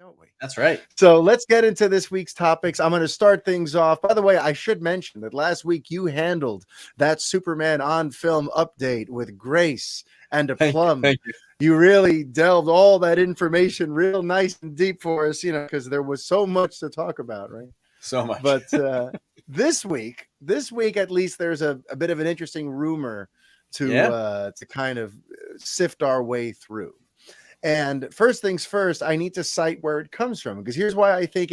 don't we? That's right. So let's get into this week's topics. I'm going to start things off. By the way, I should mention that last week you handled that Superman on film update with grace and Thank you. aplomb. Thank you. You really delved all that information real nice and deep for us, because there was so much to talk about, right? So much. But this week at least, there's a bit of an interesting rumor to kind of sift our way through. And first things first, I need to cite where it comes from, because here's why I think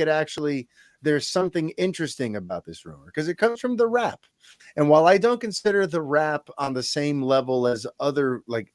there's something interesting about this rumor, because it comes from The Wrap. And while I don't consider The Wrap on the same level as other like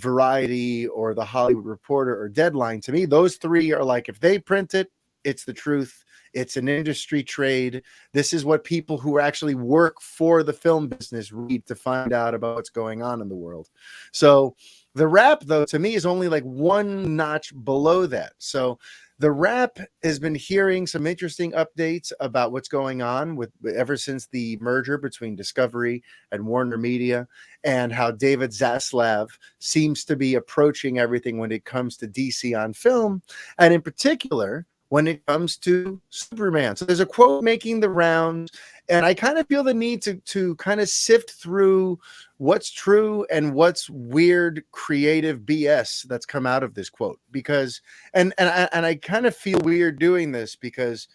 Variety or The Hollywood Reporter or Deadline, to me, those three are like, if they print it, it's the truth. It's an industry trade. This is what people who actually work for the film business read to find out about what's going on in the world. So The Wrap, though, to me is only like one notch below that. So The Wrap has been hearing some interesting updates about what's going on with ever since the merger between Discovery and Warner Media, and how David Zaslav seems to be approaching everything when it comes to DC on film, and in particular when it comes to Superman. So there's a quote making the rounds, and I kind of feel the need to kind of sift through what's true and what's weird creative BS that's come out of this quote, because and I kind of feel weird doing this, because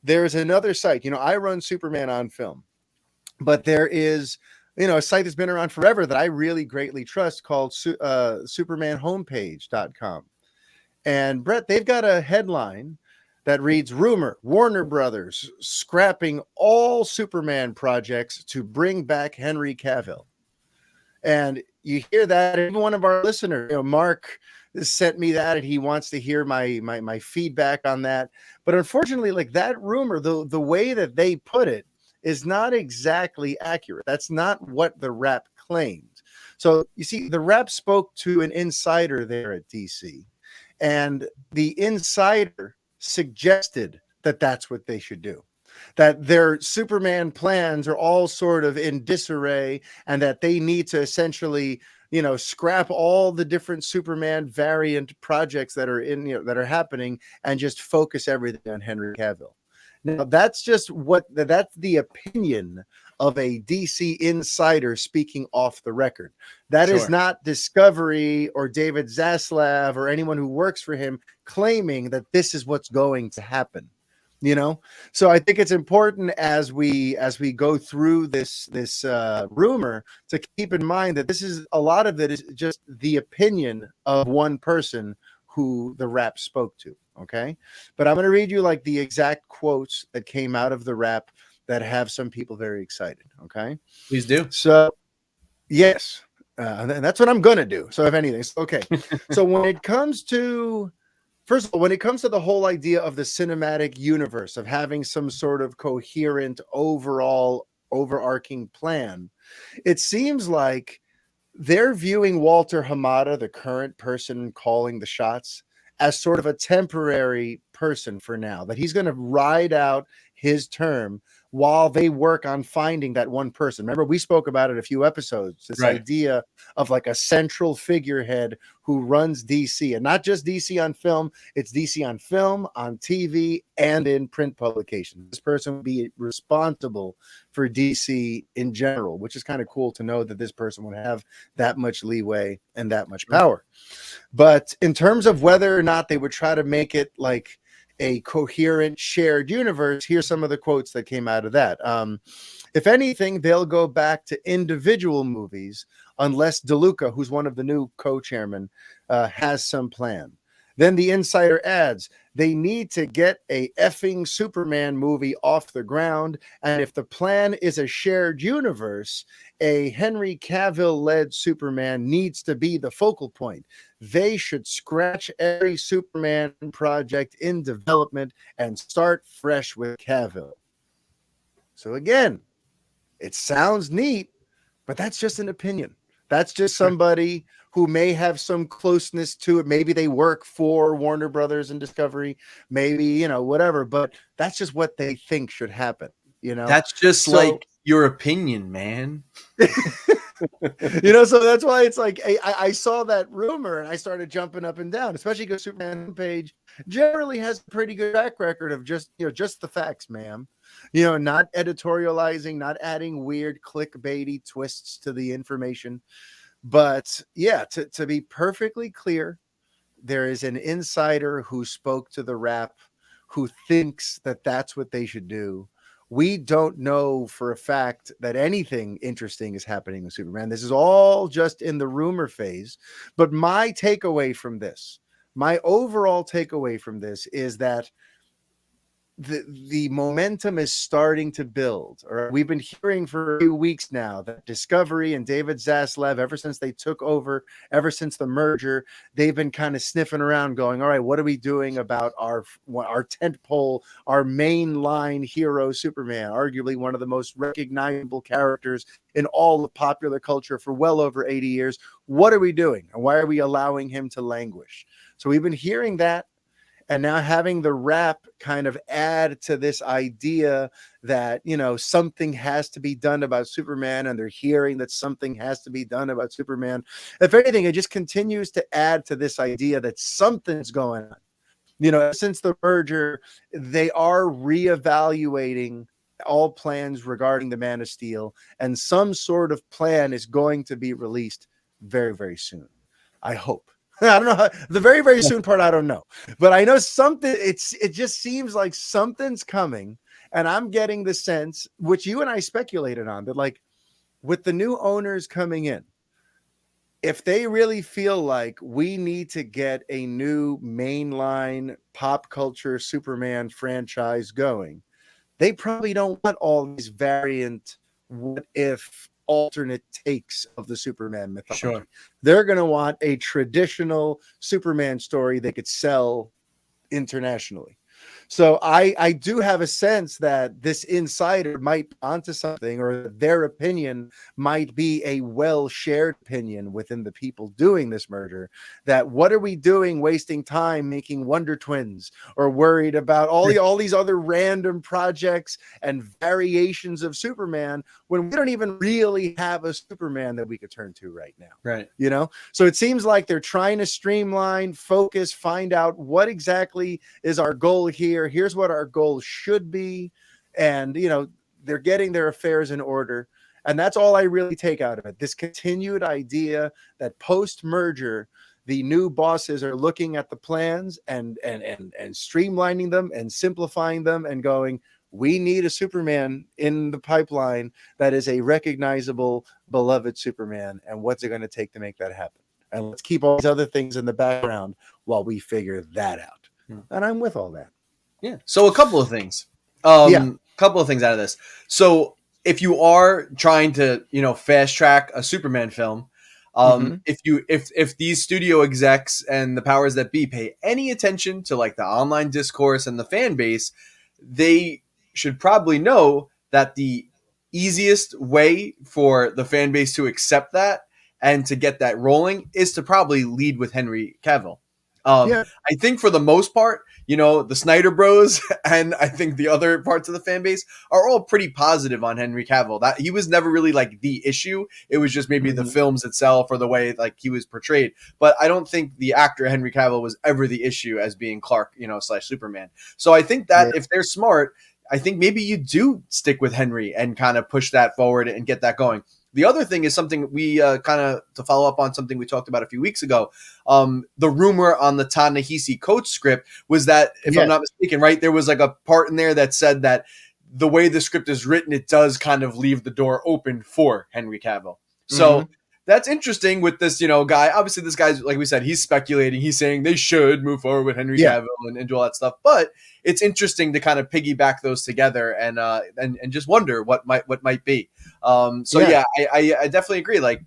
there's another site, I run Superman on film, but there is a site that's been around forever that I really greatly trust called supermanhomepage.com. And Brett, they've got a headline that reads, rumor, Warner Brothers scrapping all Superman projects to bring back Henry Cavill. And you hear that, even one of our listeners, Mark, sent me that, and he wants to hear my feedback on that. But unfortunately, like, that rumor, the way that they put it is not exactly accurate. That's not what The Wrap claimed. So you see, The Wrap spoke to an insider there at DC, and the insider suggested that that's what they should do, that their Superman plans are all sort of in disarray, and that they need to essentially, scrap all the different Superman variant projects that are that are happening, and just focus everything on Henry Cavill. Now, that's the opinion of a DC insider speaking off the record. That is not Discovery or David Zaslav or anyone who works for him claiming that this is what's going to happen. So I think it's important as we go through this rumor to keep in mind that a lot of it is just the opinion of one person who The Wrap spoke to. Okay, but I'm going to read you like the exact quotes that came out of The Wrap that have some people very excited. Okay, please do. So yes, and that's what I'm going to do. So if anything, okay. So when it comes to the whole idea of the cinematic universe, of having some sort of coherent overall overarching plan, it seems like they're viewing Walter Hamada, the current person calling the shots, as sort of a temporary person for now, that he's going to ride out his term while they work on finding that one person. Remember, we spoke about it a few episodes, this idea of like a central figurehead who runs DC, and not just DC on film, it's DC on film, on TV, and in print publications. This person would be responsible for DC in general, which is kind of cool to know that this person would have that much leeway and that much power. But in terms of whether or not they would try to make it like a coherent shared universe, here's some of the quotes that came out of that. If anything, they'll go back to individual movies unless DeLuca, who's one of the new co-chairmen, has some plan. Then the insider adds, they need to get a effing Superman movie off the ground, and if the plan is a shared universe, a Henry Cavill-led Superman needs to be the focal point. They should scratch every Superman project in development and start fresh with Cavill. So again, it sounds neat, but that's just an opinion. That's just somebody who may have some closeness to it. Maybe they work for Warner Brothers and Discovery, maybe, whatever, but that's just what they think should happen. That's just like your opinion, man. So that's why it's like I saw that rumor and I started jumping up and down, especially because Superman page generally has a pretty good track record of just the facts, ma'am. Not editorializing, not adding weird clickbaity twists to the information. But yeah, to be perfectly clear, there is an insider who spoke to the Wrap who thinks that that's what they should do. We don't know for a fact that anything interesting is happening with Superman. This is all just in the rumor phase. But my overall takeaway from this is that the momentum is starting to build. Or we've been hearing for a few weeks now that Discovery and David Zaslav, ever since they took over, ever since the merger, they've been kind of sniffing around, going, "All right, what are we doing about our tentpole, our mainline hero, Superman, arguably one of the most recognizable characters in all of popular culture for well over 80 years? What are we doing, and why are we allowing him to languish?" So we've been hearing that. And now having the Wrap kind of add to this idea that, something has to be done about Superman, and they're hearing that something has to be done about Superman. If anything, it just continues to add to this idea that something's going on. Since the merger, they are reevaluating all plans regarding the Man of Steel, and some sort of plan is going to be released very, very soon. I hope. I don't know the very, very soon part. I don't know, but I know something. It just seems like something's coming, and I'm getting the sense, which you and I speculated on, that like with the new owners coming in, if they really feel like we need to get a new mainline pop culture Superman franchise going, they probably don't want all these variant what if alternate takes of the Superman mythology. Sure. They're going to want a traditional Superman story they could sell internationally. So I do have a sense that this insider might be onto something, or their opinion might be a well-shared opinion within the people doing this merger, that what are we doing wasting time making Wonder Twins, or worried about all these other random projects and variations of Superman when we don't even really have a Superman that we could turn to right now. Right. So it seems like they're trying to streamline, focus, find out what exactly is our goal here. Here's what our goal should be. And, they're getting their affairs in order. And that's all I really take out of it. This continued idea that post-merger, the new bosses are looking at the plans and streamlining them and simplifying them and going, we need a Superman in the pipeline that is a recognizable, beloved Superman. And what's it going to take to make that happen? And let's keep all these other things in the background while we figure that out. And I'm with all that. Yeah. So a couple of things. Couple of things out of this. So if you are trying to, fast track a Superman film, if these studio execs and the powers that be pay any attention to like the online discourse and the fan base, they should probably know that the easiest way for the fan base to accept that and to get that rolling is to probably lead with Henry Cavill. I think for the most part, the Snyder Bros and I think the other parts of the fan base are all pretty positive on Henry Cavill. That he was never really like the issue. It was just maybe the films itself or the way like he was portrayed. But I don't think the actor Henry Cavill was ever the issue as being Clark, / Superman. So I think that if they're smart, I think maybe you do stick with Henry and kind of push that forward and get that going. The other thing is something we kind of, to follow up on something we talked about a few weeks ago, the rumor on the Ta-Nehisi Coates script was that, if I'm not mistaken, right, there was like a part in there that said that the way the script is written, it does kind of leave the door open for Henry Cavill. So that's interesting with this, guy. Obviously, this guy's, like we said, he's speculating. He's saying they should move forward with Henry Cavill and do all that stuff. But it's interesting to kind of piggyback those together and just wonder what might be. I definitely agree. Like,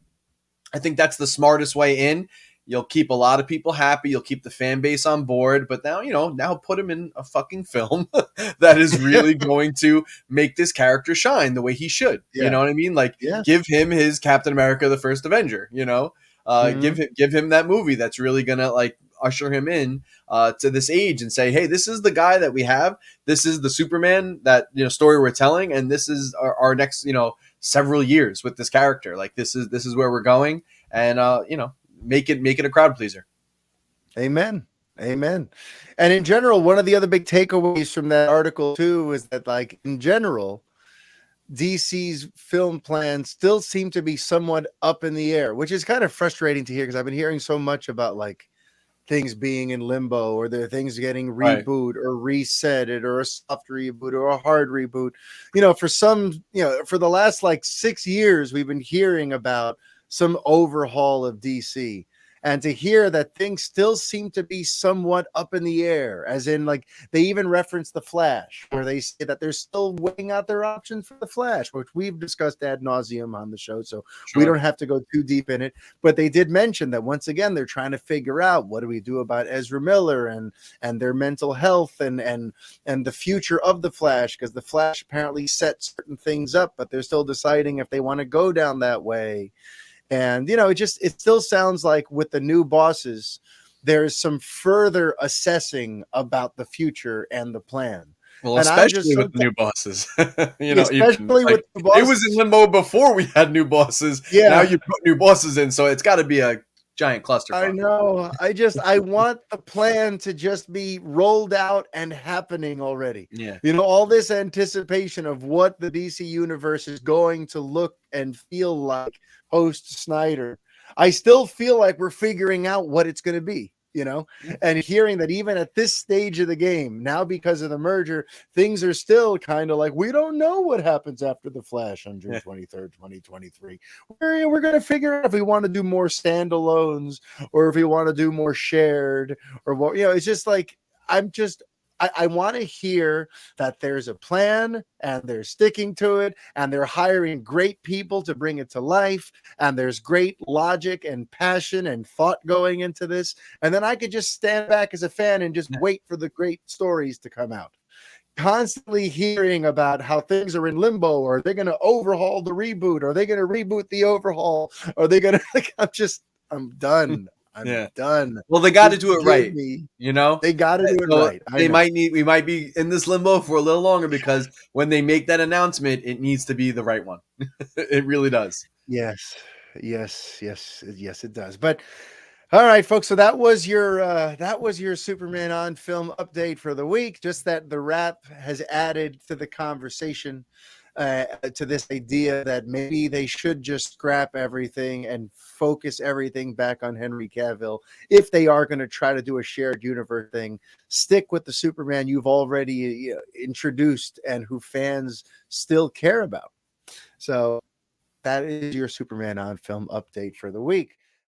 I think that's the smartest way in. You'll keep a lot of people happy. You'll keep the fan base on board. But now, now put him in a fucking film that is really going to make this character shine the way he should. Yeah. You know what I mean? Like, give him his Captain America, the First Avenger, give him that movie that's really going to, like, usher him in to this age and say, hey, this is the guy that we have. This is the Superman that, story we're telling, and this is our next, several years with this character. Like this is where we're going, and make it a crowd pleaser. Amen. Amen. And in general, one of the other big takeaways from that article too is that, like, in general, DC's film plans still seem to be somewhat up in the air, which is kind of frustrating to hear because I've been hearing so much about like things being in limbo, or there are things getting reboot or reset it, or a soft reboot or a hard reboot. For the last like 6 years, we've been hearing about some overhaul of DC. And to hear that things still seem to be somewhat up in the air, as in, like, they even reference the Flash, where they say that they're still weighing out their options for the Flash, which we've discussed ad nauseum on the show, so we don't have to go too deep in it. But they did mention that once again they're trying to figure out what do we do about Ezra Miller and their mental health and the future of the Flash, because the Flash apparently set certain things up, but they're still deciding if they want to go down that way. And, it still sounds like with the new bosses, there's some further assessing about the future and the plan. Well, especially with the new bosses. Especially with the bosses. It was in limbo before we had new bosses. Yeah. Now you put new bosses in, so it's got to be a giant cluster. I know. I want the plan to just be rolled out and happening already. Yeah. All this anticipation of what the DC universe is going to look and feel like post Snyder. I still feel like we're figuring out what it's going to be, and hearing that even at this stage of the game now, because of the merger, things are still kind of like, we don't know what happens after the Flash on June 23rd, 2023. We're going to figure out if we want to do more standalones or if we want to do more shared or what, it's just like, I want to hear that there's a plan and they're sticking to it and they're hiring great people to bring it to life and there's great logic and passion and thought going into this. And then I could just stand back as a fan and just wait for the great stories to come out. Constantly hearing about how things are in limbo, or they're going to overhaul the reboot, or they're going to reboot the overhaul, or they're going to, I'm done. I'm done. Well, they got to do it right. They got to do it right. We might be in this limbo for a little longer because when they make that announcement, it needs to be the right one. It really does. Yes, it does. But all right, folks. So that was your Superman on film update for the week. Just that The Wrap has added to the conversation. To this idea that maybe they should just scrap everything and focus everything back on Henry Cavill. If they are going to try to do a shared universe thing, stick with the Superman you've already introduced and who fans still care about. So that is your Superman on film update for the week.